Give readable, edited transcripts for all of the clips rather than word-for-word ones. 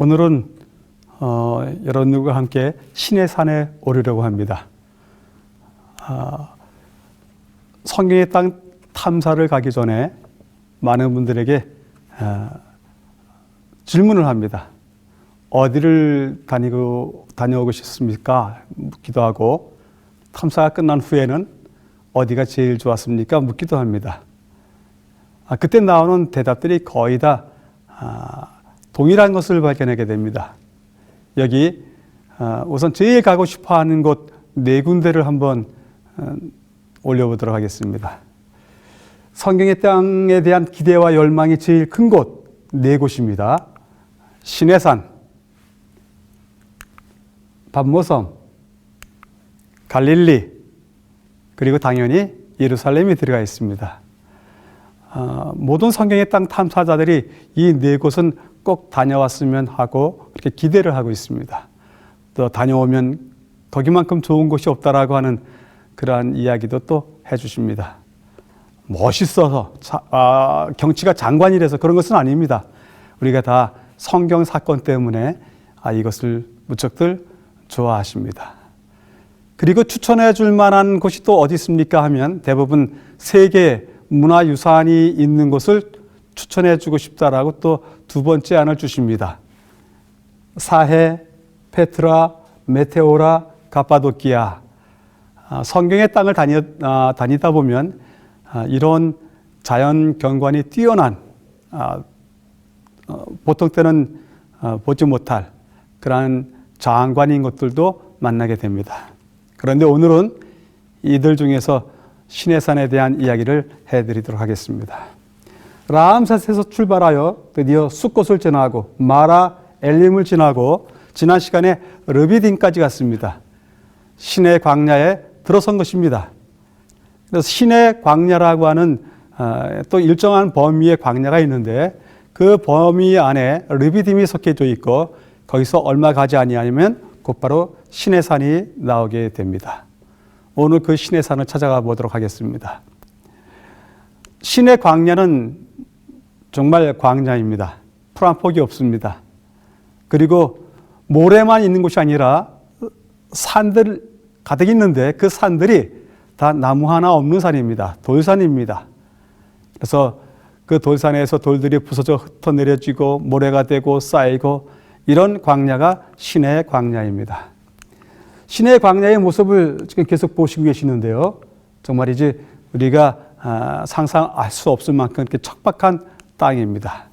오늘은 여러분들과 함께 신의 산에 오르려고 합니다. 성경의 땅 탐사를 가기 전에 많은 분들에게 질문을 합니다. 어디를 다녀오고 싶습니까? 묻기도 하고, 탐사가 끝난 후에는 어디가 제일 좋았습니까? 묻기도 합니다. 그때 나오는 대답들이 거의 다 동일한 것을 발견하게 됩니다. 여기 우선 제일 가고 싶어 하는 곳 4군데를 한번 올려보도록 하겠습니다. 성경의 땅에 대한 기대와 열망이 제일 큰 곳 4곳입니다. 시내산, 밤모섬, 갈릴리, 그리고 당연히 예루살렘이 들어가 있습니다. 모든 성경의 땅 탐사자들이 이 4곳은 꼭 다녀왔으면 하고 그렇게 기대를 하고 있습니다. 또 다녀오면 거기만큼 좋은 곳이 없다라고 하는 그러한 이야기도 또 해주십니다. 멋있어서 경치가 장관이라서 그런 것은 아닙니다. 우리가 다 성경 사건 때문에 이것을 무척들 좋아하십니다. 그리고 추천해 줄 만한 곳이 또 어디 있습니까 하면 대부분 세계 문화유산이 있는 곳을 추천해 주고 싶다라고 또 2번째 안을 주십니다. 사해, 페트라, 메테오라, 가파도키아. 성경의 땅을 다니다 보면 이런 자연 경관이 뛰어난 보통 때는 보지 못할 그러한 장관인 것들도 만나게 됩니다. 그런데 오늘은 이들 중에서 시내산에 대한 이야기를 해드리도록 하겠습니다. 라암셋에서 출발하여 드디어 숫곳을 지나고 마라 엘림을 지나고 지난 시간에 르비딤까지 갔습니다. 신의 광야에 들어선 것입니다. 그래서 신의 광야라고 하는 또 일정한 범위의 광야가 있는데 그 범위 안에 르비딤이 속해져 있고 거기서 얼마 가지 아니하면 곧바로 신의 산이 나오게 됩니다. 오늘 그 신의 산을 찾아가 보도록 하겠습니다. 신의 광야는 정말 광야입니다. 풀 한 폭이 없습니다. 그리고 모래만 있는 곳이 아니라 산들 가득 있는데 그 산들이 다 나무 하나 없는 산입니다. 돌산입니다. 그래서 그 돌산에서 돌들이 부서져 흩어내려지고 모래가 되고 쌓이고 이런 광야가 신의 광야입니다. 신의 광야의 모습을 지금 계속 보시고 계시는데요. 정말이지 우리가 상상할 수 없을 만큼 이렇게 척박한 땅입니다.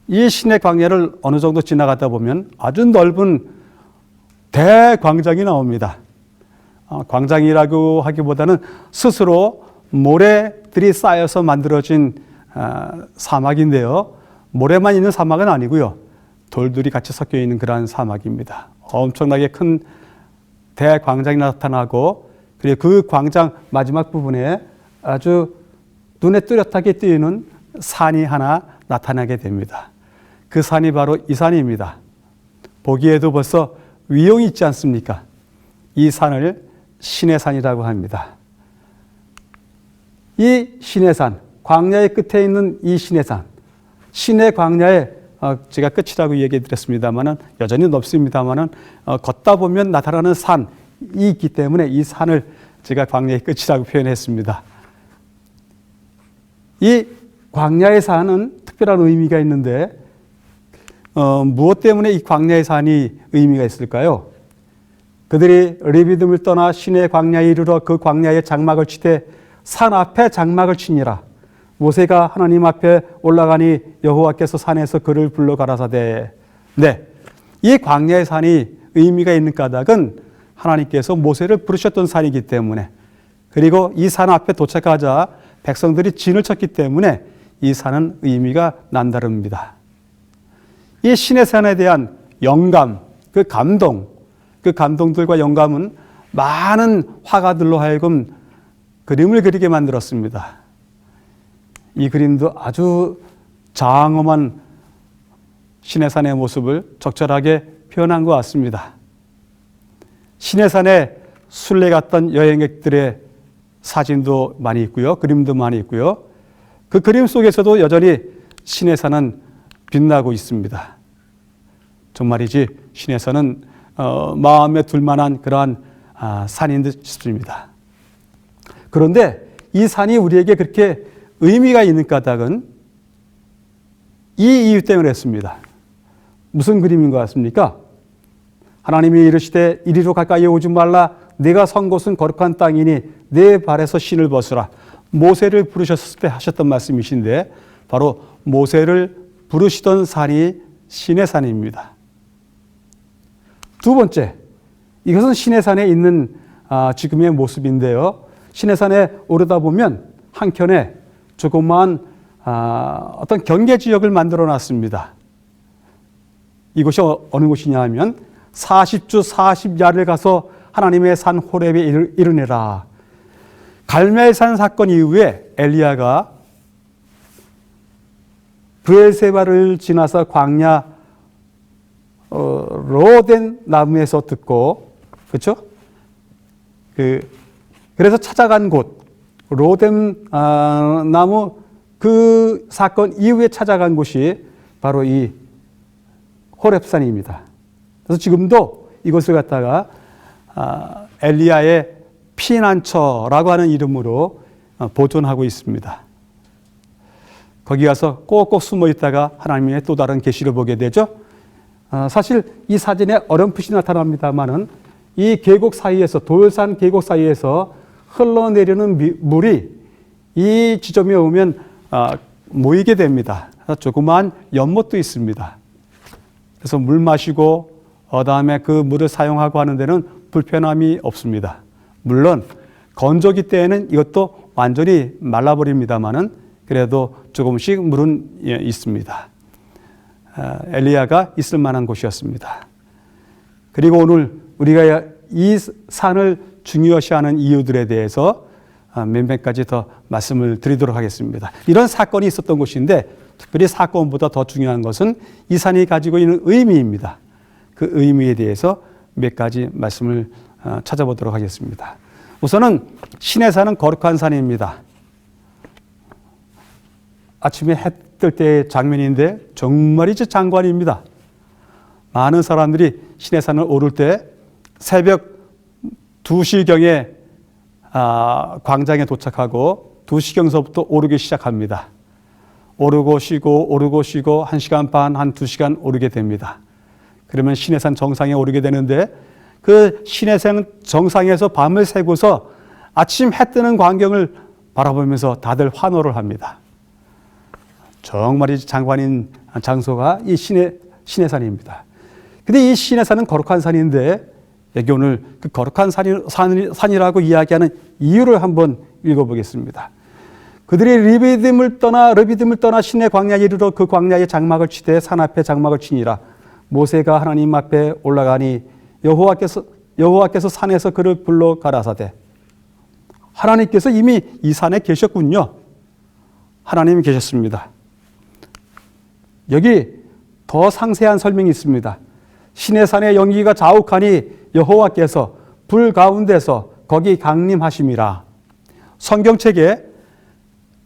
이 신의 광야를 어느 정도 지나가다 보면 아주 넓은 대광장이 나옵니다. 광장이라고 하기보다는 스스로 모래들이 쌓여서 만들어진 사막인데요. 모래만 있는 사막은 아니고요. 돌들이 같이 섞여 있는 그러한 사막입니다. 엄청나게 큰 대광장이 나타나고 그리고 그 광장 마지막 부분에 아주 눈에 뚜렷하게 띄는 산이 하나 나타나게 됩니다. 그 산이 바로 이 산입니다. 보기에도 벌써 위용이 있지 않습니까? 이 산을 신의 산이라고 합니다. 이 신의 산, 광야의 끝에 있는 이 신의 산, 신의 광야에 제가 끝이라고 얘기해 드렸습니다만은 여전히 넓습니다만은 걷다 보면 나타나는 산이 있기 때문에 이 산을 제가 광야의 끝이라고 표현했습니다. 이 광야의 산은 특별한 의미가 있는데 무엇 때문에 이 광야의 산이 의미가 있을까요? 그들이 르비딤을 떠나 신의 광야에 이르러 그 광야에 장막을 치되 산 앞에 장막을 치니라. 모세가 하나님 앞에 올라가니 여호와께서 산에서 그를 불러 가라사대. 네, 이 광야의 산이 의미가 있는 까닭은 하나님께서 모세를 부르셨던 산이기 때문에 그리고 이 산 앞에 도착하자 백성들이 진을 쳤기 때문에 이 산은 의미가 남다릅니다. 이 신의 산에 대한 영감, 그 감동들과 영감은 많은 화가들로 하여금 그림을 그리게 만들었습니다. 이 그림도 아주 장엄한 신의 산의 모습을 적절하게 표현한 것 같습니다. 신의 산에 순례 갔던 여행객들의 사진도 많이 있고요. 그림도 많이 있고요. 그 그림 속에서도 여전히 신의 산은 빛나고 있습니다. 정말이지 시내산은 마음에 들만한 그러한 산인 듯 싶습니다. 그런데 이 산이 우리에게 그렇게 의미가 있는 까닭은 이 이유 때문에 했습니다. 무슨 그림인 것 같습니까? 하나님이 이르시되 이리로 가까이 오지 말라. 내가 선 곳은 거룩한 땅이니 내 발에서 신을 벗으라. 모세를 부르셨을 때 하셨던 말씀이신데 바로 모세를 부르시던 산이 시내산입니다. 두 번째, 이것은 시내산에 있는 지금의 모습인데요. 시내산에 오르다 보면 한켠에 조그마한 어떤 경계지역을 만들어 놨습니다. 이곳이 어느 곳이냐 하면 40주 40야를 가서 하나님의 산 호렙에 이르내라. 갈멜산 사건 이후에 엘리야가 브엘세바를 지나서 광야 로덴 나무에서 듣고, 그렇죠? 그래서 찾아간 곳 로덴 나무 그 사건 이후에 찾아간 곳이 바로 이 호렙산입니다. 그래서 지금도 이것을 갖다가 엘리야의 피난처라고 하는 이름으로 보존하고 있습니다. 거기 가서 꼭꼭 숨어 있다가 하나님의 또 다른 계시를 보게 되죠. 사실 이 사진에 어렴풋이 나타납니다만은 이 계곡 사이에서, 돌산 계곡 사이에서 흘러내리는 물이 이 지점에 오면 모이게 됩니다. 조그마한 연못도 있습니다. 그래서 물 마시고 다음에 그 물을 사용하고 하는 데는 불편함이 없습니다. 물론 건조기 때에는 이것도 완전히 말라버립니다만은 그래도 조금씩 물은 있습니다. 엘리야가 있을 만한 곳이었습니다. 그리고 오늘 우리가 이 산을 중요시하는 이유들에 대해서 몇몇 가지 더 말씀을 드리도록 하겠습니다. 이런 사건이 있었던 곳인데 특별히 사건보다 더 중요한 것은 이 산이 가지고 있는 의미입니다. 그 의미에 대해서 몇 가지 말씀을 찾아보도록 하겠습니다. 우선은 시내산은 거룩한 산입니다. 아침에 해 뜰 때의 장면인데 정말이지 장관입니다. 많은 사람들이 시내산을 오를 때 새벽 2시경에 광장에 도착하고 2시경서부터 오르기 시작합니다. 오르고 쉬고 1시간 반, 한 2시간 오르게 됩니다. 그러면 시내산 정상에 오르게 되는데 그 시내산 정상에서 밤을 새고서 아침 해 뜨는 광경을 바라보면서 다들 환호를 합니다. 정말이 장관인 장소가 이 시내산입니다. 근데 이 시내산은 거룩한 산인데 여기 오늘 그 거룩한 산이라고 이야기하는 이유를 한번 읽어보겠습니다. 그들이 르비딤을 떠나 시내 광야에 이르러 그 광야에 장막을 치되 산 앞에 장막을 치니라. 모세가 하나님 앞에 올라가니 여호와께서 산에서 그를 불러 가라사대. 하나님께서 이미 이 산에 계셨군요. 하나님이 계셨습니다. 여기 더 상세한 설명이 있습니다. 시내산의 연기가 자욱하니 여호와께서 불 가운데서 거기 강림하심이라. 성경책에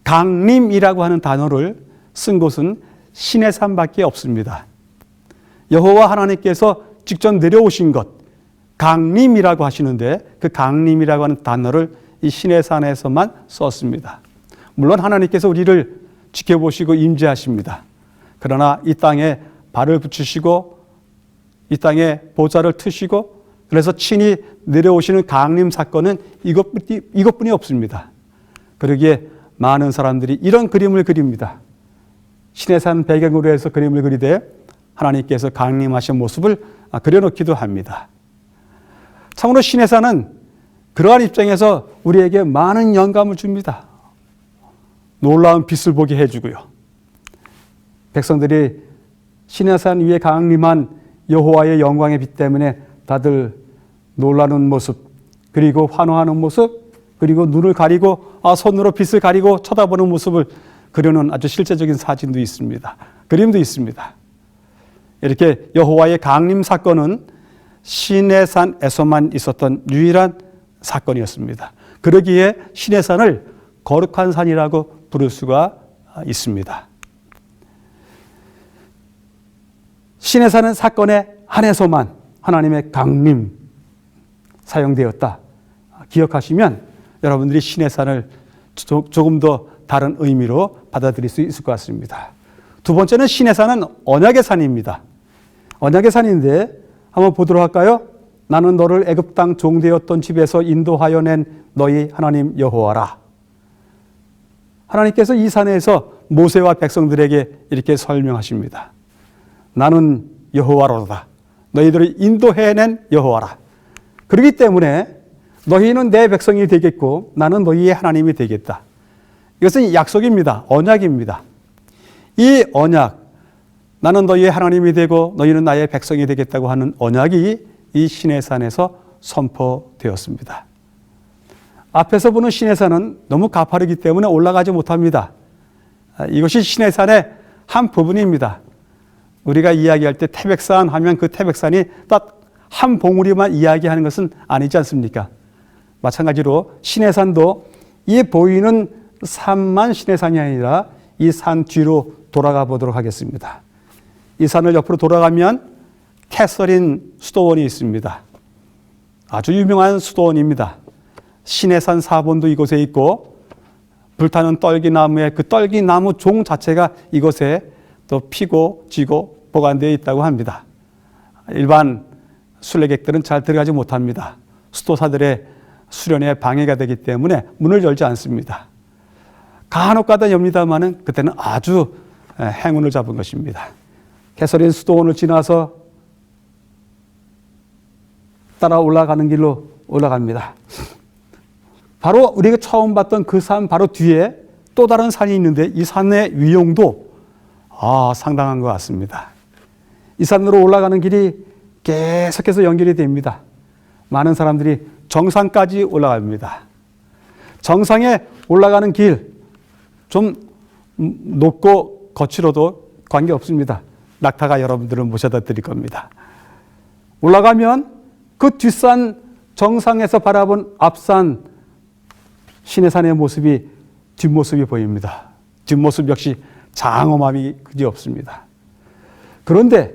강림이라고 하는 단어를 쓴 곳은 시내산밖에 없습니다. 여호와 하나님께서 직접 내려오신 것, 강림이라고 하시는데 그 강림이라고 하는 단어를 이 시내산에서만 썼습니다. 물론 하나님께서 우리를 지켜보시고 임재하십니다. 그러나 이 땅에 발을 붙이시고 이 땅에 보좌를 트시고 그래서 친히 내려오시는 강림 사건은 이것뿐이 없습니다. 그러기에 많은 사람들이 이런 그림을 그립니다. 시내산 배경으로 해서 그림을 그리되 하나님께서 강림하신 모습을 그려놓기도 합니다. 참으로 시내산은 그러한 입장에서 우리에게 많은 영감을 줍니다. 놀라운 빛을 보게 해주고요. 백성들이 시내산 위에 강림한 여호와의 영광의 빛 때문에 다들 놀라는 모습, 그리고 환호하는 모습, 그리고 눈을 가리고 손으로 빛을 가리고 쳐다보는 모습을 그려놓은 아주 실제적인 사진도 있습니다. 그림도 있습니다. 이렇게 여호와의 강림 사건은 시내산에서만 있었던 유일한 사건이었습니다. 그러기에 시내산을 거룩한 산이라고 부를 수가 있습니다. 시내산 사건에 한해서만 하나님의 강림 사용되었다 기억하시면 여러분들이 시내산을 조금 더 다른 의미로 받아들일 수 있을 것 같습니다. 두 번째는 시내산은 언약의 산입니다. 언약의 산인데 한번 보도록 할까요? 나는 너를 애굽 땅 종되었던 집에서 인도하여 낸 너희 하나님 여호와라. 하나님께서 이 산에서 모세와 백성들에게 이렇게 설명하십니다. 나는 여호와로다. 너희들을 인도해낸 여호와라. 그렇기 때문에 너희는 내 백성이 되겠고 나는 너희의 하나님이 되겠다. 이것은 약속입니다. 언약입니다. 이 언약, 나는 너희의 하나님이 되고 너희는 나의 백성이 되겠다고 하는 언약이 이 시내산에서 선포되었습니다. 앞에서 보는 시내산은 너무 가파르기 때문에 올라가지 못합니다. 이것이 시내산의 한 부분입니다. 우리가 이야기할 때 태백산 하면 그 태백산이 딱 한 봉우리만 이야기하는 것은 아니지 않습니까? 마찬가지로 시내산도 이 보이는 산만 시내산이 아니라 이 산 뒤로 돌아가 보도록 하겠습니다. 이 산을 옆으로 돌아가면 캐서린 수도원이 있습니다. 아주 유명한 수도원입니다. 시내산 사본도 이곳에 있고 불타는 떨기나무의 그 떨기나무 종 자체가 이곳에 또 피고 지고 보관되어 있다고 합니다. 일반 순례객들은 잘 들어가지 못합니다. 수도사들의 수련에 방해가 되기 때문에 문을 열지 않습니다. 간혹 가다 엽니다마는 그때는 아주 행운을 잡은 것입니다. 캐서린 수도원을 지나서 따라 올라가는 길로 올라갑니다. 바로 우리가 처음 봤던 그 산 바로 뒤에 또 다른 산이 있는데 이 산의 위용도 상당한 것 같습니다. 이 산으로 올라가는 길이 계속해서 연결이 됩니다. 많은 사람들이 정상까지 올라갑니다. 정상에 올라가는 길 좀 높고 거칠어도 관계없습니다. 낙타가 여러분들을 모셔다 드릴 겁니다. 올라가면 그 뒷산 정상에서 바라본 앞산 시내산의 모습이 뒷모습이 보입니다. 뒷모습 역시 장엄함이 그지없습니다. 그런데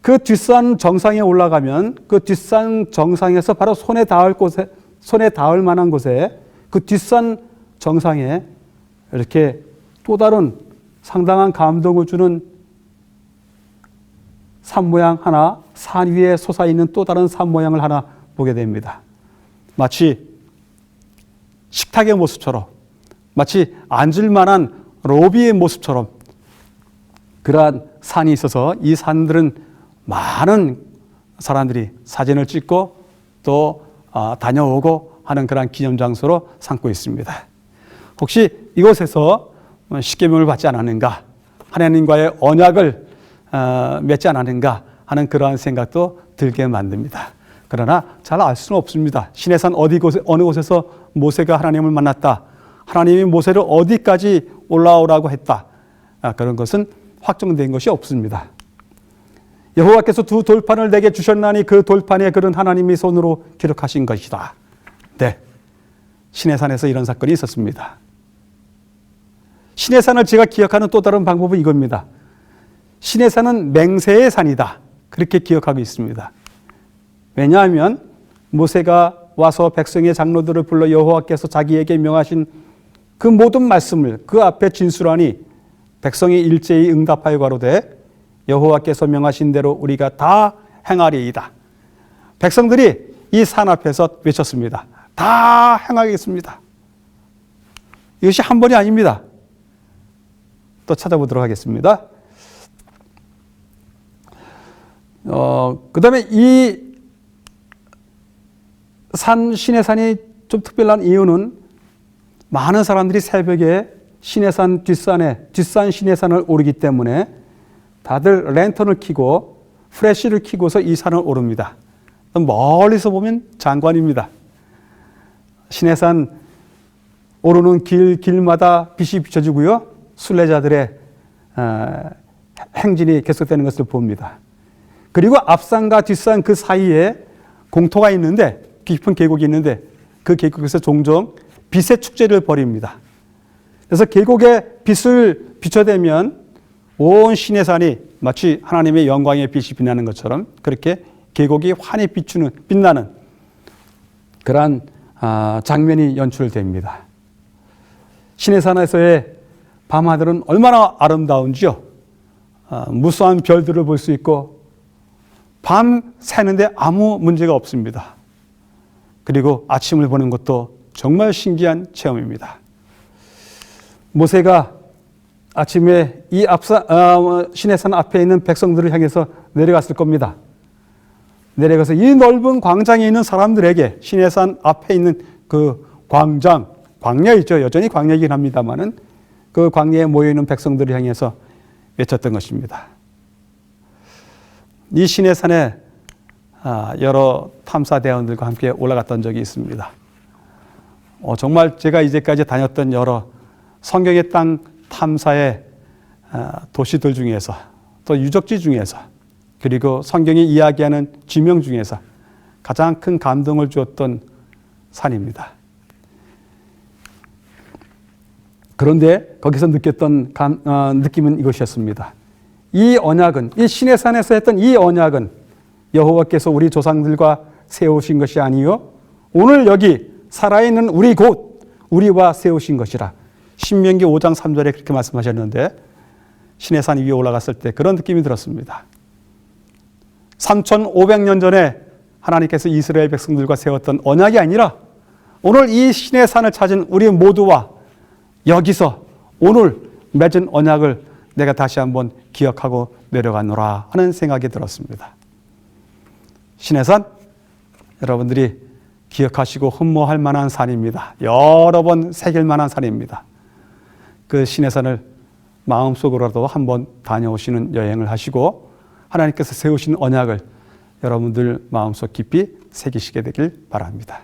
그 뒷산 정상에 올라가면 그 뒷산 정상에서 바로 손에 닿을 만한 곳에 그 뒷산 정상에 이렇게 또 다른 상당한 감동을 주는 산 모양 하나, 산 위에 솟아있는 또 다른 산 모양을 하나 보게 됩니다. 마치 식탁의 모습처럼, 마치 앉을 만한 로비의 모습처럼 그러한 산이 있어서 이 산들은 많은 사람들이 사진을 찍고 또 다녀오고 하는 그런 기념장소로 삼고 있습니다. 혹시 이곳에서 십계명을 받지 않았는가, 하나님과의 언약을 맺지 않았는가 하는 그러한 생각도 들게 만듭니다. 그러나 잘 알 수는 없습니다. 시내산 어느 곳에서 모세가 하나님을 만났다, 하나님이 모세를 어디까지 올라오라고 했다, 그런 것은 확정된 것이 없습니다. 여호와께서 두 돌판을 내게 주셨나니 그 돌판에 그런 하나님이 손으로 기록하신 것이다. 네, 시내산에서 이런 사건이 있었습니다. 시내산을 제가 기억하는 또 다른 방법은 이겁니다. 시내산은 맹세의 산이다, 그렇게 기억하고 있습니다. 왜냐하면 모세가 와서 백성의 장로들을 불러 여호와께서 자기에게 명하신 그 모든 말씀을 그 앞에 진술하니 백성이 일제히 응답하여 가로되 여호와께서 명하신 대로 우리가 다 행하리이다. 백성들이 이 산 앞에서 외쳤습니다. 다 행하겠습니다. 이것이 한 번이 아닙니다. 또 찾아보도록 하겠습니다. 그 다음에 이 시내산이 좀 특별한 이유는 많은 사람들이 새벽에 시내산 뒷산 시내산을 오르기 때문에 다들 랜턴을 켜고 프레쉬를 켜고서 이 산을 오릅니다. 멀리서 보면 장관입니다. 시내산 오르는 길마다 빛이 비춰지고요. 순례자들의 행진이 계속되는 것을 봅니다. 그리고 앞산과 뒷산 그 사이에 공터가 있는데, 깊은 계곡이 있는데 그 계곡에서 종종 빛의 축제를 벌입니다. 그래서 계곡에 빛을 비춰대면 온 시내산이 마치 하나님의 영광의 빛이 빛나는 것처럼 그렇게 계곡이 환히 빛나는 그러한 장면이 연출됩니다. 시내산에서의 밤하늘은 얼마나 아름다운지요. 무수한 별들을 볼 수 있고 밤 새는데 아무 문제가 없습니다. 그리고 아침을 보는 것도 정말 신기한 체험입니다. 모세가 아침에 이 시내산 앞에 있는 백성들을 향해서 내려갔을 겁니다. 내려가서 이 넓은 광장에 있는 사람들에게 시내산 앞에 있는 그 광야 있죠. 여전히 광야이긴 합니다만은 그 광야에 모여있는 백성들을 향해서 외쳤던 것입니다. 이 시내산에 여러 탐사대원들과 함께 올라갔던 적이 있습니다. 정말 제가 이제까지 다녔던 여러 성경의 땅 탐사의 도시들 중에서 또 유적지 중에서 그리고 성경이 이야기하는 지명 중에서 가장 큰 감동을 주었던 산입니다. 그런데 거기서 느꼈던 느낌은 이것이었습니다. 이 언약은, 이 시내산에서 했던 이 언약은 여호와께서 우리 조상들과 세우신 것이 아니요 오늘 여기 살아있는 우리 곧 우리와 세우신 것이라. 신명기 5장 3절에 그렇게 말씀하셨는데 시내산 위에 올라갔을 때 그런 느낌이 들었습니다. 3,500년 전에 하나님께서 이스라엘 백성들과 세웠던 언약이 아니라 오늘 이 시내산을 찾은 우리 모두와 여기서 오늘 맺은 언약을 내가 다시 한번 기억하고 내려가노라 하는 생각이 들었습니다. 시내산 여러분들이 기억하시고 흠모할 만한 산입니다. 여러 번 새길 만한 산입니다. 그 시내산을 마음속으로라도 한번 다녀오시는 여행을 하시고 하나님께서 세우신 언약을 여러분들 마음속 깊이 새기시게 되길 바랍니다.